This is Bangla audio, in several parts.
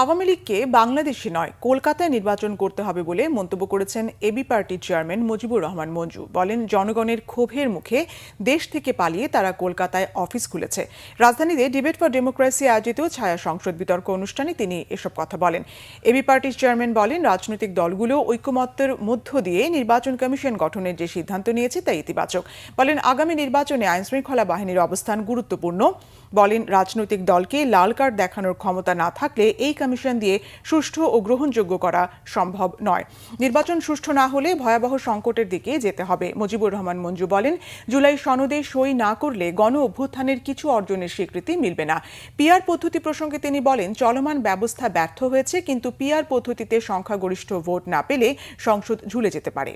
আওয়ামী লীগকে বাংলাদেশে নয় কলকাতায় নির্বাচন করতে হবে বলে মন্তব্য করেছেন এবি পার্টির চেয়ারম্যান মুজিবুর রহমান মঞ্জু। বলেন, জনগণের ক্ষোভের মুখে দেশ থেকে পালিয়ে তারা কলকাতায় অফিস খুলেছে। রাজধানীতে ডিবেট ফর ডেমোক্রেসি আয়োজিত ছায়া সংসদ বিতর্ক অনুষ্ঠানে তিনি এসব কথা বলেন। এবি পার্টির চেয়ারম্যান বলেন, রাজনৈতিক দলগুলো ঐকমত্যের মধ্য দিয়ে নির্বাচন কমিশন গঠনের যে সিদ্ধান্ত নিয়েছে তা ইতিবাচক। বলেন, আগামী নির্বাচনে আইনশৃঙ্খলা বাহিনীর অবস্থান গুরুত্বপূর্ণ। বলেন, রাজনৈতিক দলকে লাল কার্ড দেখানোর ক্ষমতা না থাকলে এই কমিশন দিয়ে সুষ্ঠু ও গ্রহণযোগ্য করা সম্ভব নয়। নির্বাচন সুষ্ঠু না হলে ভয়াবহ সংকটের দিকে যেতে হবে। মুজিবুর রহমান মঞ্জু বলেন, জুলাই সনদে সই না করলে গণ অভ্যুত্থানের কিছু অর্জনের স্বীকৃতি মিলবে না। পিআর পদ্ধতি প্রসঙ্গে তিনি বলেন, চলমান ব্যবস্থা ব্যর্থ হয়েছে, কিন্তু পিআর পদ্ধতিতে সংখ্যাগরিষ্ঠ ভোট না পেলে সংসদ ঝুলে যেতে পারে।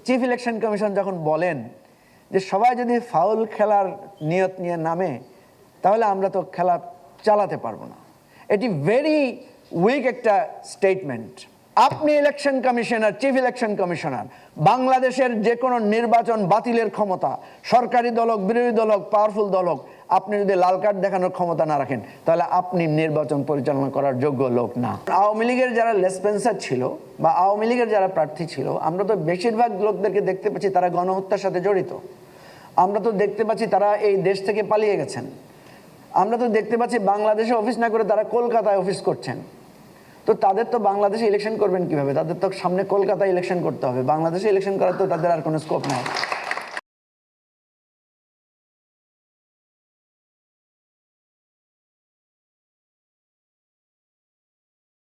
চিফ ইলেকশন কমিশন যখন বলেন যে সবাই যদি ফাউল খেলার নিয়ত নিয়ে নামে তাহলে আমরা তো খেলা চালাতে পারবো না, এটি ভেরি উইক একটা স্টেটমেন্ট। আপনি election commissioner, chief election commissioner, বাংলাদেশের যে কোনো নির্বাচন বাতিলের ক্ষমতা, সরকারি দল হোক, বিরোধী দল হোক, পাওয়ারফুল দল হোক, আপনি যদি লাল কার্ড দেখানোর ক্ষমতা না রাখেন তাহলে আপনি নির্বাচন পরিচালনা করার যোগ্য লোক না। আওয়ামী লীগের যারা লেসপেন্সার ছিল বা আওয়ামী লীগের যারা প্রার্থী ছিল, আমরা তো বেশিরভাগ লোকদেরকে দেখতে পাচ্ছি তারা গণহত্যার সাথে জড়িত। আমরা তো দেখতে পাচ্ছি তারা এই দেশ থেকে পালিয়ে গেছেন। আমরা তো দেখতে পাচ্ছি বাংলাদেশে অফিস না করে তারা কলকাতায় অফিস করছেন। তো তাদের তো বাংলাদেশে ইলেকশন করবেন কিভাবে? তাদের তো সামনে কলকাতায় ইলেকশন করতে হবে। বাংলাদেশে ইলেকশন করার তো তাদের আর কোনো স্কোপ নাই।